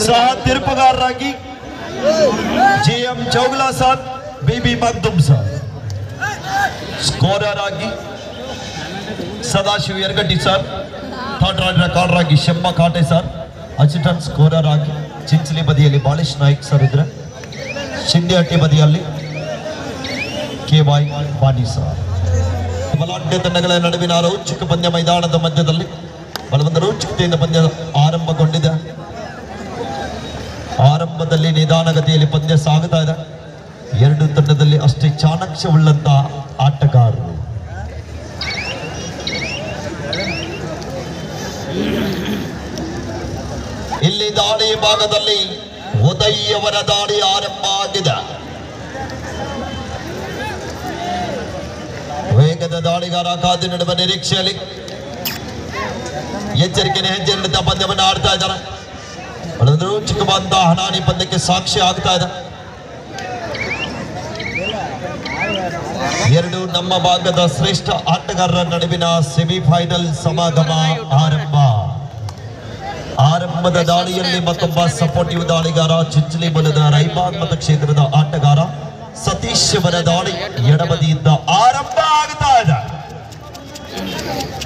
ಸಹ ತೀರ್ಪುಗಾರರಾಗಿ GM Chougala sir, BB Magdum sir. Scorer ಆಗಿ Sadashiva Yaragaddi sir. Third raid recorder ಆಗಿ Shemma Kate sir. Assistant scorer ಆಗಿ ಚಿಂಚಲಿ ಬದಿಯಲ್ಲಿ ಬಾಲೇಶ್ ನಾಯ್ಕ್ ಸರ್ ಇದ್ರೆ, ಶಿಂದೆಹಟ್ಟಿ ಬದಿಯಲ್ಲಿ KY ಬಾಣಿ ಸರ್. ಬಲಾಢ್ಯ ತಂಡಗಳ ನಡುವಿನ ರೋಚಕ ಪಂದ್ಯ ಮೈದಾನದ ಮಧ್ಯದಲ್ಲಿ ಬಲವಂತ ರೋಚಕತೆಯಿಂದ ಪಂದ್ಯ ಆರಂಭಗೊಂಡಿದೆ. ಆರಂಭದಲ್ಲಿ ನಿಧಾನಗತಿಯಲ್ಲಿ ಪಂದ್ಯ ಸಾಗುತ್ತಾ ಇದೆ. ಎರಡು ತಂಡದಲ್ಲಿ ಅಷ್ಟೇ ಚಾಣಾಕ್ಷವುಳ್ಳಂತ ಆಟಗಾರರು. ಇಲ್ಲಿ ದಾಳಿ ಭಾಗದಲ್ಲಿ ಉದಯ್ ಅವರ ದಾಳಿ ಆರಂಭ ಆಗಿದೆ. ವೇಗದ ದಾಳಿಗಾರ ಕಾದು ನಡುವ ನಿರೀಕ್ಷೆಯಲ್ಲಿ ಎಚ್ಚರಿಕೆಯ ಹೆಜ್ಜೆ ನೀಡುತ್ತಾ ಪಂದ್ಯವನ್ನು ಆಡ್ತಾ ಇದ್ದಾರೆ. ರೋಚಕವಾದಂತಹ ಹಣಾಹಣಿ ಪಂದ್ಯಕ್ಕೆ ಸಾಕ್ಷಿ ಆಗ್ತಾ ಇದೆ. ಎರಡು ನಮ್ಮ ಭಾಗದ ಶ್ರೇಷ್ಠ ಆಟಗಾರರ ನಡುವಿನ ಸೆಮಿಫೈನಲ್ ಸಮಾಗಮ ಆರಂಭ. ಆರಂಭದ ದಾಳಿಯಲ್ಲಿ ಮತ್ತೊಬ್ಬ ಸಪೋರ್ಟಿವ್ ದಾಳಿಗಾರ ಚಿಂಚಲಿ ಮೂಲದ ರೈಬಾಗ್ ಮತಕ್ಷೇತ್ರದ ಆಟಗಾರ ಸತೀಶ್ ಅವರ ದಾಳಿ ಎಡಬದಿಯಿಂದ ಆರಂಭ ಆಗ್ತಾ ಇದೆ.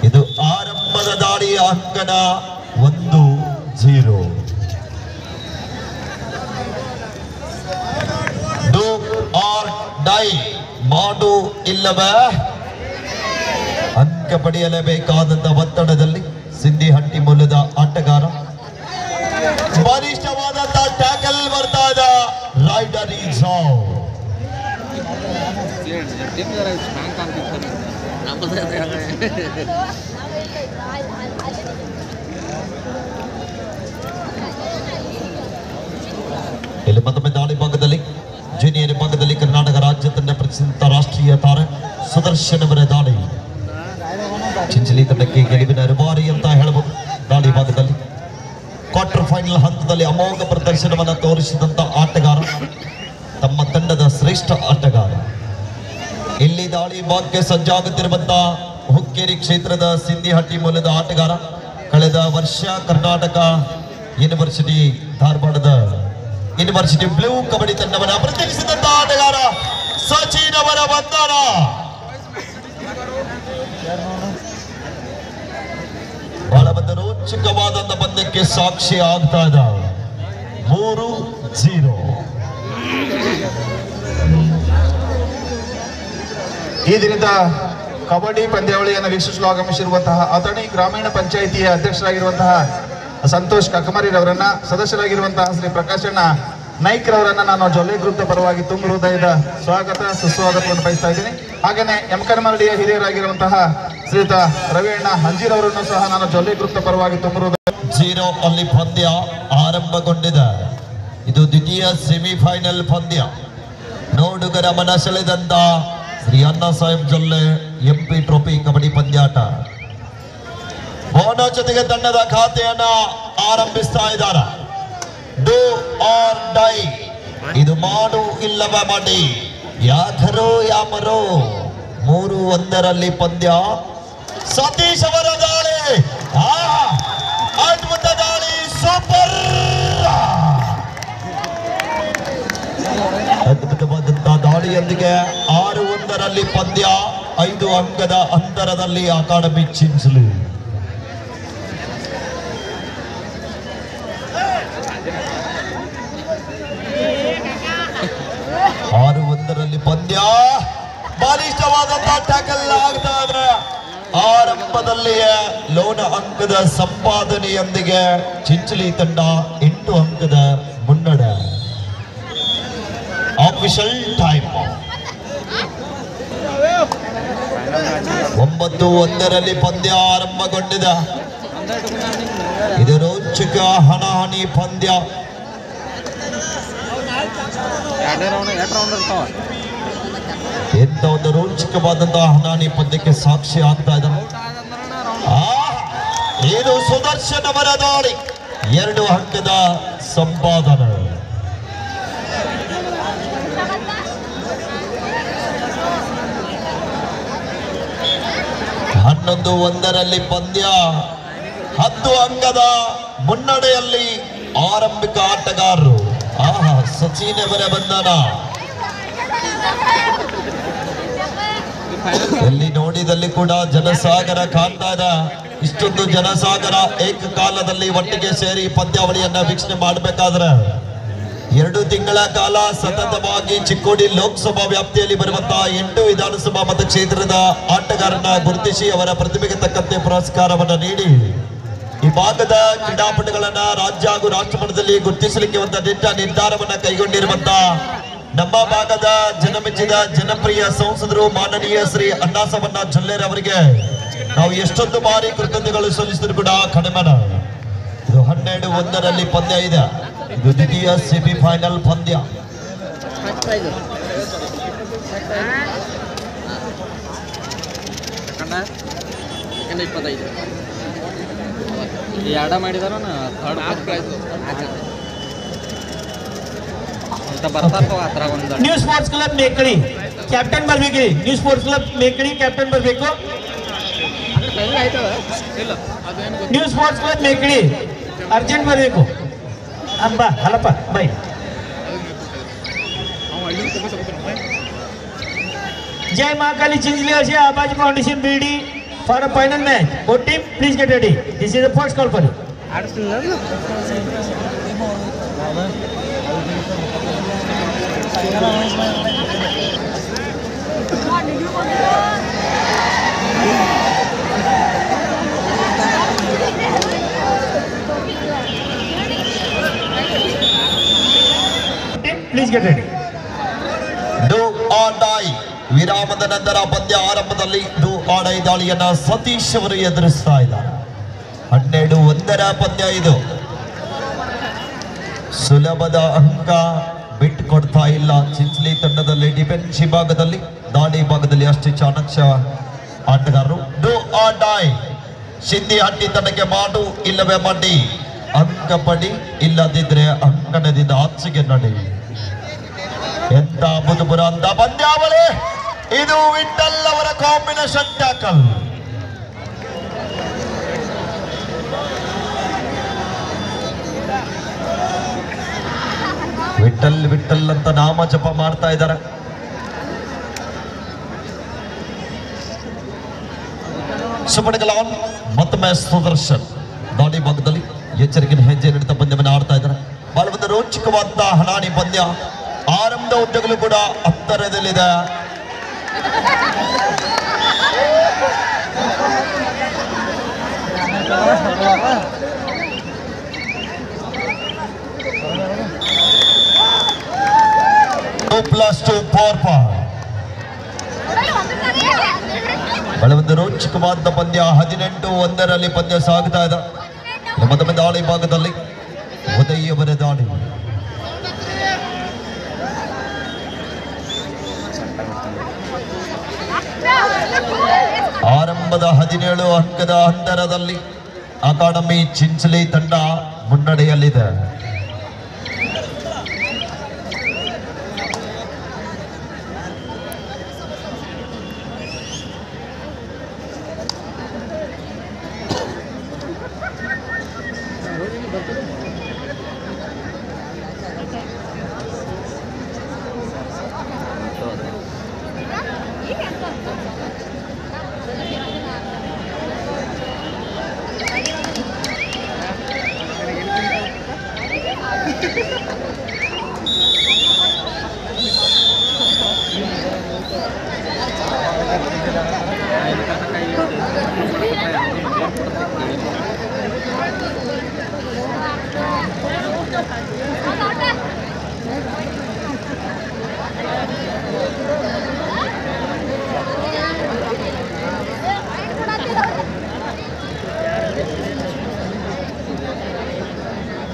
ಇದು ಆರಂಭದ ದಾಳಿಯ ಅಂಕಣ 1-0. ಡೂ ಆರ್ ಡೈ, ಮಾಡು ಇಲ್ಲವೇ ಅಂಕ ಪಡೆಯಲೇಬೇಕಾದಂತ ಒತ್ತಡದಲ್ಲಿ ಸಿಂಧಿಹಟ್ಟಿ ಮೂಲದ ಆಟಗಾರ. ಬಲಿಷ್ಠವಾದಂತಹ ಟ್ಯಾಕಲ್ ಬರ್ತಾ ಇದ್ದ ರೈಡರ್ ಈಸ್ ಔಟ್. ಇಲ್ಲಿ ಮತ್ತೊಮ್ಮೆ ದಾಳಿ ಭಾಗದಲ್ಲಿ ಜೂನಿಯರ್ ಭಾಗದಲ್ಲಿ ಕರ್ನಾಟಕ ರಾಜ್ಯ ತಂಡ ಪ್ರತಿಷ್ಠಿತ ರಾಷ್ಟ್ರೀಯ ತಾರೆ ಸುದರ್ಶನ್ ಅವರ ದಾಳಿ. ಚಿಂಚಲಿ ತಂಡಕ್ಕೆ ಗೆಲುವಿನ ರೂವಾರಿ ಅಂತ ಹೇಳಬಹುದು. ದಾಳಿ ಭಾಗದಲ್ಲಿ ಕ್ವಾರ್ಟರ್ ಫೈನಲ್ ಹಂತದಲ್ಲಿ ಅಮೋಘ ಪ್ರದರ್ಶನವನ್ನು ತೋರಿಸಿದಂತ ಆಟಗಾರ, ತಮ್ಮ ತಂಡದ ಶ್ರೇಷ್ಠ ಆಟಗಾರ. ಇಲ್ಲಿ ದಾಳಿ ಭಾಗಕ್ಕೆ ಸಜ್ಜಾಗುತ್ತಿರುವಂತಹ ಹುಕ್ಕೇರಿ ಕ್ಷೇತ್ರದ ಸಿಂಧಿಹಟ್ಟಿ ಮೂಲದ ಆಟಗಾರ. ಕಳೆದ ವರ್ಷ ಕರ್ನಾಟಕ ಯೂನಿವರ್ಸಿಟಿ ಧಾರವಾಡದ ಯೂನಿವರ್ಸಿಟಿ ಬ್ಲೂ ಕಬಡ್ಡಿ ತಂಡವನ್ನು ಪ್ರತಿನಿಧಿಸಿದಂತ ಆಟಗಾರ ಸಚಿನ್ ಅವರ ಬಂಧನ. ಬಹಳ ಒಂದು ರೋಚಕವಾದಂತ ಪಂದ್ಯಕ್ಕೆ ಸಾಕ್ಷಿ ಆಗ್ತಾ ಇದೆ. 3-0. ಈ ದಿನದ ಕಬಡ್ಡಿ ಪಂದ್ಯಾವಳಿಯನ್ನು ವೀಕ್ಷಿಸಲು ಆಗಮಿಸಿರುವಂತಹ ಅಥಣಿ ಗ್ರಾಮೀಣ ಪಂಚಾಯಿತಿಯ ಅಧ್ಯಕ್ಷರಾಗಿರುವಂತಹ ಸಂತೋಷ್ ಕಕಮರಿರವರನ್ನ, ಸದಸ್ಯರಾಗಿರುವಂತಹ ಶ್ರೀ ಪ್ರಕಾಶಣ್ಣ ನಾಯ್ಕರವರನ್ನ ನಾನು ಜೊಲ್ಲೆ ಗ್ರೂಪ್ ಪರವಾಗಿ ತುಂಬ ಹೃದಯದ ಸ್ವಾಗತ ಸುಸ್ವಾಗತವನ್ನು ಬಯಸ್ತಾ ಇದ್ದೀನಿ. ಹಾಗೆಯೇ ಎಮ್ಕನಮರಡಿಯ ಹಿರಿಯರಾಗಿರುವಂತಹ ಶ್ರೀಯುತ ರವಿಯಣ್ಣ ಹಂಜಿರವರನ್ನು ಸಹ ನಾನು ಜೊಲ್ಲೆ ಗ್ರೂಪ್ ಪರವಾಗಿ ತುಂಬ ಹೃದಯ. 0 ಅಲ್ಲಿ ಪಂದ್ಯ ಆರಂಭಗೊಂಡಿದೆ. ಇದು ದ್ವಿತೀಯ ಸೆಮಿಫೈನಲ್ ಪಂದ್ಯ. ನೋಡುಗರ ಮನ ಸೆಳೆದಂತ ಶ್ರೀ ಅಣ್ಣಾ ಸಾಹೇಬ್ ಜೊಲ್ಲೆ MP ಟ್ರೋಫಿ ಕಬಡ್ಡಿ ಪಂದ್ಯಾಟ. ಬೋನೋ ಜೊತೆಗೆ ತಂಡದ ಖಾತೆಯನ್ನ ಆರಂಭಿಸ್ತಾ ಇದ್ದಾರೆ. ಡೂ ಆರ್ ಡೈ, ಇದು ಮಾಡು ಇಲ್ಲವ ಮಾಡಿ, ಯಾಕರೋ ಯಾಮರೋ. 3-1 ಪಂದ್ಯ. ಸತೀಶ್ ಅವರ ದಾಳಿ, ಅದ್ಭುತ ದಾಳಿ, ಸೂಪರ್. ಅದ್ಭುತವಾದಂತಹ ದಾಳಿಯೊಂದಿಗೆ 6-1 ಪಂದ್ಯ. 5 ಅಂಕದ ಅಂತರದಲ್ಲಿ ಅಕಾಡೆಮಿ ಚಿಂಚಲಿ. ಪಂದ್ಯ ಬಲಿಷ್ಠವಾದಂತಹ ಟ್ಯಾಕಲ್ ಆಗ್ತಾ ಇದ್ರೆ ಆರಂಭದಲ್ಲಿಯೇ ಲೋನ ಅಂಕದ ಸಂಪಾದನೆಯೊಂದಿಗೆ ಚಿಂಚಲಿ ತಂಡ 8 ಅಂಕದ ಮುನ್ನಡೆ. ಆಫಿಷಿಯಲ್ ಟೈಮ್ 9-1 ಪಂದ್ಯ ಆರಂಭಗೊಂಡಿದೆ. ಇದು ರೋಚಕ ಹಣಾಹಣಿ ಪಂದ್ಯ. ಎಂತ ಒಂದು ರೋಚಕವಾದಂತಹ ಹಣಾಹಣಿ ಪಂದ್ಯಕ್ಕೆ ಸಾಕ್ಷಿ ಆಗ್ತಾ ಇದ್ದಾರೆ. ಇದು ಸುದರ್ಶನ್ ಅವರ ದಾಳಿ, 2 ಅಂಕದ ಸಂಪಾದನೆ. ಹನ್ನೊಂದು 1 ಪಂದ್ಯ. 10 ಅಂಕದ ಮುನ್ನಡೆಯಲ್ಲಿ ಆರಂಭಿಕ ಆಟಗಾರರು ಸಚಿನ್ ಅವರ ಬಂಧನ. ಎಲ್ಲಿ ನೋಡಿದಲ್ಲಿ ಕೂಡ ಜನಸಾಗರ ಕಾಣ್ತಾ ಇದೆ. ಇಷ್ಟೊಂದು ಜನಸಾಗರ ಏಕಕಾಲದಲ್ಲಿ ಒಟ್ಟಿಗೆ ಸೇರಿ ಪಂದ್ಯಾವಳಿಯನ್ನ ವೀಕ್ಷಣೆ ಮಾಡಬೇಕಾದ್ರೆ 2 ತಿಂಗಳ ಕಾಲ ಸತತವಾಗಿ ಚಿಕ್ಕೋಡಿ ಲೋಕಸಭಾ ವ್ಯಾಪ್ತಿಯಲ್ಲಿ ಬರುವಂತಹ 8 ವಿಧಾನಸಭಾ ಮತಕ್ಷೇತ್ರದ ಆಟಗಾರನ ಗುರುತಿಸಿ ಅವರ ಪ್ರತಿಭೆಗೆ ತಕ್ಕಂತೆ ಪುರಸ್ಕಾರವನ್ನು ನೀಡಿ ಈ ಭಾಗದ ಕ್ರೀಡಾಪಟುಗಳನ್ನ ರಾಜ್ಯ ಹಾಗೂ ರಾಷ್ಟ್ರ ಮಟ್ಟದಲ್ಲಿ ಗುರುತಿಸಲಿಕ್ಕೆ ಒಂದು ನಿರ್ಧಾರವನ್ನ ಕೈಗೊಂಡಿರುವಂತಹ ನಮ್ಮ ಭಾಗದ ಜನಮೆಚ್ಚಿದ ಜನಪ್ರಿಯ ಸಂಸದರು ಮಾನನೀಯ ಶ್ರೀ ಅಣ್ಣಾಸವಣ್ಣ ಜೊಲ್ಲೆರ್ ಅವರಿಗೆ ನಾವು ಎಷ್ಟೊಂದು ಬಾರಿ ಕೃತಜ್ಞತೆಗಳು ಸಲ್ಲಿಸಿದ್ರು ಕೂಡ ಕಡಿಮೆನ. ಇದು 12-1 ಪಂದ್ಯ ಇದೆ. ಇದು ದ್ವಿತೀಯ ಸೆಮಿಫೈನಲ್ ಪಂದ್ಯ. New sports club Mekali captain ಬರ್ಬೇಕು. New sports club Mekali captain ಬರಬೇಕು. New sports club Mekali urgent ಬರಬೇಕು. ಅಬ್ಬಾ ಹಲಪ್ಪ ಬೈ. जय महाकाली चिंचली असे आबाजी फाउंडेशन बिल्डी for a final match. Both team please get ready. This is the first call for you. Please get ready. Do or die. ವಿರಾಮದ ನಂತರ ಪಂದ್ಯ ಆರಂಭದಲ್ಲಿ ಡೂ ಆರ್ ಡೈ ದಾಳಿಯನ್ನ ಸತೀಶ್ ಅವರು ಎದುರಿಸ್ತಾ ಇದ್ದಾರೆ. 12-1 ಪಂದ್ಯ ಇದು. ಸುಲಭದ ಅಂಕ ಬಿಟ್ಟುಕೊಡ್ತಾ ಇಲ್ಲ ಚಿಂಚಲಿ ತಂಡದಲ್ಲಿ. ಡಿಫೆನ್ಸ್ ಭಾಗದಲ್ಲಿ ದಾಳಿ ಭಾಗದಲ್ಲಿ ಅಷ್ಟೇ ಚಾಣಕ್ಯ ಆಟಗಾರರು. Do or die. Sindhi Hatti ತಂಡಕ್ಕೆ ಮಾಡು ಇಲ್ಲವೇ ಮಡ್ಡಿ. ಅಂಕ ಪಡಿ, ಇಲ್ಲದಿದ್ರೆ ಅಂಕಣದಿಂದ ಆಚೆಗೆ ನಡಿ. ಎಂತ ಬುಧುಬುರ ಅಂತ ಪಂದ್ಯಾವಳಿ ಇದು. ವಿಠಲ್ ಅವರ ಕಾಂಬಿನೇಷನ್ ಟ್ಯಾಕಲ್. ವಿಠಲ್ ವಿಠಲ್ ಅಂತ ನಾಮ ಜಪ ಮಾಡ್ತಾ ಇದ್ದಾರೆ. ಸುಪಣಗಲಾನ್ ಮತ್ತೊಮ್ಮೆ ಸುದರ್ಶನ್ ದಾಳಿ ಭಾಗದಲ್ಲಿ ಎಚ್ಚರಿಕೆಯ ಹೆಜ್ಜೆ ನೀಡುತ್ತಾ ಪಂದ್ಯವನ್ನು ಆಡ್ತಾ ಇದ್ದಾರೆ. ಬಹಳ ಒಂದು ರೋಚಕವಾದ ಹಣಾಣಿ ಪಂದ್ಯ. ಆರಂಭದ ಉದ್ದಗಲು ಕೂಡ ಹತ್ತರದಲ್ಲಿದೆ. ಬಹಳ ಒಂದು ರೋಚಕವಾದ ಪಂದ್ಯ. 18-1 ಪಂದ್ಯ ಸಾಗ್ತಾ ಇದೆ. ಮತ್ತೊಮ್ಮೆ ದಾಳಿ ಭಾಗದಲ್ಲಿ ಉದಯವರ ದಾಳಿ. ಆರಂಭದ 17 ಅಂಕದ ಅಂತರದಲ್ಲಿ ಅಕಾಡೆಮಿ ಚಿಂಚಲಿ ತಂಡ ಮುನ್ನಡೆಯಲ್ಲಿದೆ.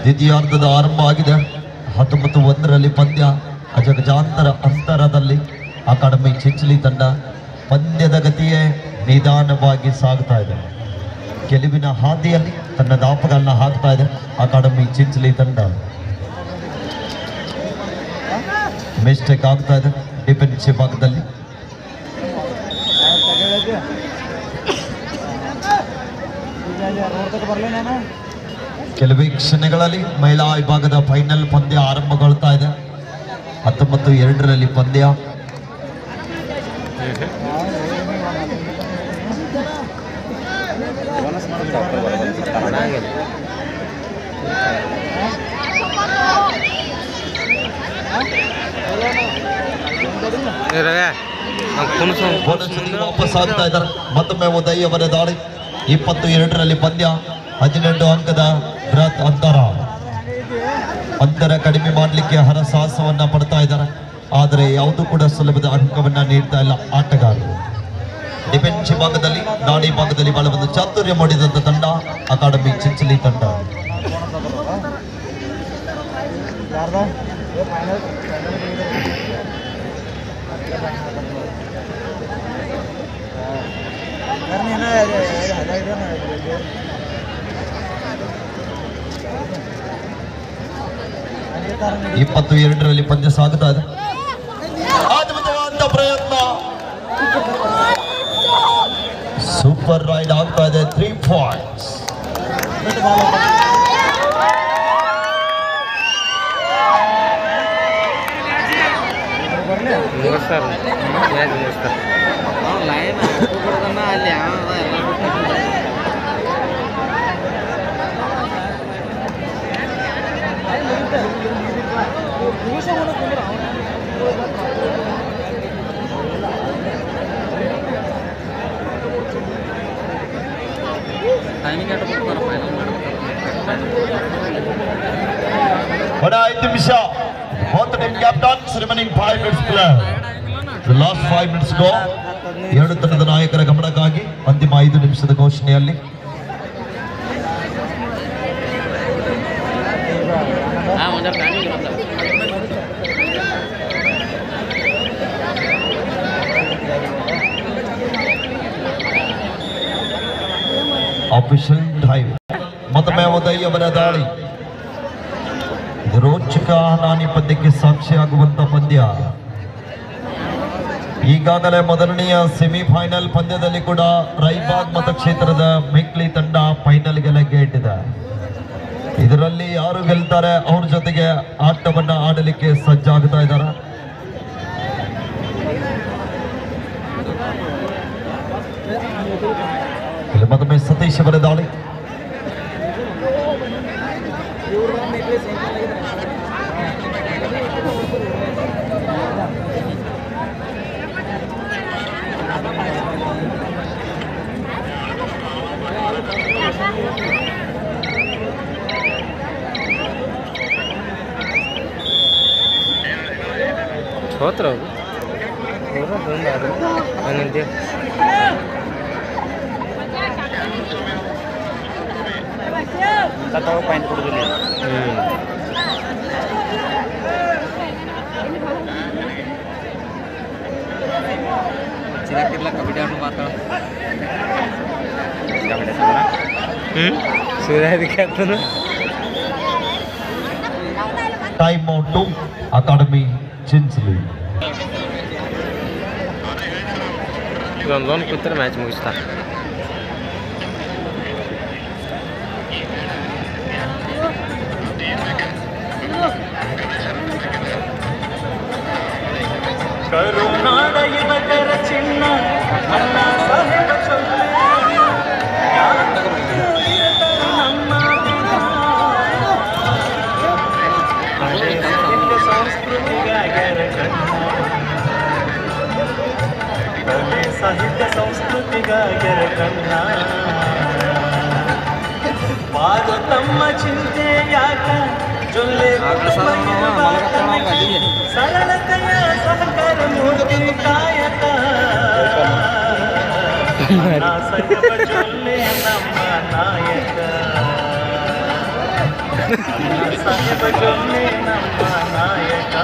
ದ್ವಿತೀಯಾರ್ಧದ ಆರಂಭ ಆಗಿದೆ. 19-1 ಪಂದ್ಯ. ಅಜಗಜಾಂತರ ಅಂತರದಲ್ಲಿ ಅಕಾಡೆಮಿ ಚಿಂಚಲಿ ತಂಡ ಪಂದ್ಯದ ಗತಿಯೇ ನಿಧಾನವಾಗಿ ಸಾಗ್ತಾ ಇದೆ. ಗೆಲುವಿನ ಹಾದಿಯಲ್ಲಿ ತನ್ನ ದಾಪಗಳನ್ನ ಹಾಕ್ತಾ ಇದೆ ಅಕಾಡೆಮಿ ಚಿಂಚಲಿ ತಂಡ. ಮಿಸ್ಟೇಕ್ ಆಗ್ತಾ ಇದೆ ಡಿಫೆನ್ಸಿವ್ ಭಾಗದಲ್ಲಿ. ಕೆಲವೇ ಕ್ಷಣಗಳಲ್ಲಿ ಮಹಿಳಾ ವಿಭಾಗದ ಫೈನಲ್ ಪಂದ್ಯ ಆರಂಭಗೊಳ್ತಾ ಇದೆ. 19-2 ಪಂದ್ಯ. ವಾಪಸ್ ಆಗ್ತಾ ಇದ್ದಾರೆ. ಮತ್ತೊಮ್ಮೆ ಉದಯ್ ಅವರ ದಾಳಿ. 22 ಪಂದ್ಯ, 18 ಅಂಕದ ಬೃಹತ್ ಅಂತರ ಕಡಿಮೆ ಮಾಡಲಿಕ್ಕೆ ಹರಸಾಹಸವನ್ನ ಪಡ್ತಾ ಇದ್ದಾರೆ. ಆದರೆ ಯಾವುದು ಕೂಡ ಸುಲಭದ ಅಂಕವನ್ನ ನೀಡ್ತಾ ಇಲ್ಲ ಆಟಗಾರರು. ಡಿಫೆನ್ಸ್ ಭಾಗದಲ್ಲಿ, ದಾಳಿ ಭಾಗದಲ್ಲಿ ಬಹಳ ಒಂದು ಚಾತುರ್ಯ ಮಾಡಿದಂತ ತಂಡ ಅಕಾಡೆಮಿ ಚಿಂಚಲಿ ತಂಡ. ರಲ್ಲಿ ಪಂದ್ಯ ಸಾಗುತ್ತಾ ಇದೆ. ಅದ್ಭುತವಾದ ಪ್ರಯತ್ನ, ಸೂಪರ್ ರೈಡ್ ಆಗ್ತಾ ಇದೆ. 3 ಪಾಯಿಂಟ್ಸ್. But 5 ನಿಮಿಷ. Both team captains remaining 5 minutes player. The last 5 minutes go. ಎರಡು ತಂಡದ ನಾಯಕರ ಗಮನಕ್ಕಾಗಿ ಅಂತಿಮ 5 ನಿಮಿಷದ ಘೋಷಣೆಯಲ್ಲಿ ಆಫಿಷಿಯಲ್ ಟೈಮ್. ಮತ್ತೊಮ್ಮೆ ಉದಯ್ ಅವರ ದಾಳಿ. ಇದು ರೋಚಕ ಹಣಾನಿ ಪಂದ್ಯಕ್ಕೆ ಸಾಕ್ಷಿಯಾಗುವಂತ ಪಂದ್ಯ. ಈಗಾಗಲೇ ಮೊದಲನೆಯ ಸೆಮಿಫೈನಲ್ ಪಂದ್ಯದಲ್ಲಿ ಕೂಡ ರಾಯಬಾಗ್ ಮತಕ್ಷೇತ್ರದ ಮೆಕ್ಲಿ ತಂಡ ಫೈನಲ್ಗೆ ಲಗ್ಗೆ ಇಟ್ಟಿದೆ. ಇದರಲ್ಲಿ ಯಾರು ಗೆಲ್ತಾರೆ ಅವ್ರ ಜೊತೆಗೆ ಆಟವನ್ನ ಆಡಲಿಕ್ಕೆ ಸಜ್ಜಾಗ್ತಾ ಇದ್ದಾರೆ. ಇಲ್ಲಿ ಮತ್ತೊಮ್ಮೆ ಸತೀಶ್ ಅವರ ದಾಳಿ. ಹೋತ್ರ ಪಾಯಿಂಟ್ ಕೊಡುದಿಲ್ಲ. ಚಿರಾಕಿರ್ಲ ಕಬಡ್ಡಿ ಆಡೋ ಮಾತಾಡ ಸೂರ್ಯ ಅದಕ್ಕೆ ಆಗ್ತದೆ. Time out academy Chinchali. ಇದೊಂದು ಲೋನ್ ಕೂತ್ರೆ ಮ್ಯಾಚ್ ಮುಗಿಸ್ತಾ. ಕರುನಾಡ ಯುವಕರ ಚಿನ್ನ ಅಣ್ಣ ಸಾಹೇಬ ಚೊಲ್ಲೆ ಸಾಹಿತ್ಯ ಸಂಸ್ಕೃತಿಗಾಗರ ಕಣ್ಣ ಬಾರು ತಮ್ಮ ಚಿಂತೆ ಯಾಕ ಜೊಲ್ಲೆ ಸರಳತೆಯ ಸಹಕಾರ ಮೂರ್ತಿ ಕಾಯಕ ಸಾಹೇಬ ಜೊಲ್ಲೆ ನಮ್ಮ ನಾಯಕ ಸಾಹೇಬ ಜೊಲ್ಲೆ ನಮ್ಮ ನಾಯಕ.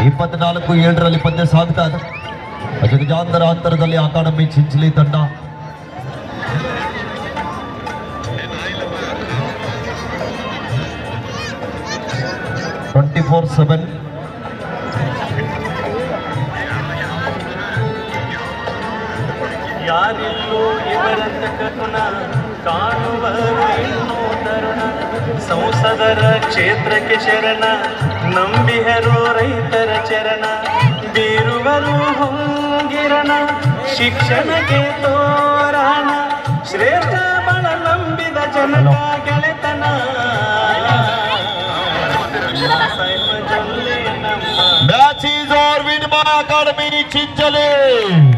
24-7 ಪಂದ್ಯ ಸಾಗ್ತಾ ಇದೆ. ಜಗಜಾಂತರ ಅಂತರದಲ್ಲಿ ಅಕಾಡೆಮಿ ಚಿಂಚಲಿ ತಂಡ ಯಾರಿಲ್ಲೋ ಕಾಣುವ ತರುಣ ಸಂಸದರ ಕ್ಷೇತ್ರಕ್ಕೆ ಶರಣ ನಂಬಿಹರು ರೈತರ ಚರಣ ಬೀರುವರು ಹೊಂಗಿರಣ ಶಿಕ್ಷಣಕ್ಕೆ ತೋರಣ ಶ್ರೇಷ್ಠ ಬಳ ನಂಬಿದ ಜನರ ಗೆಳೆತನ Match is over, win by Academy Chinchali.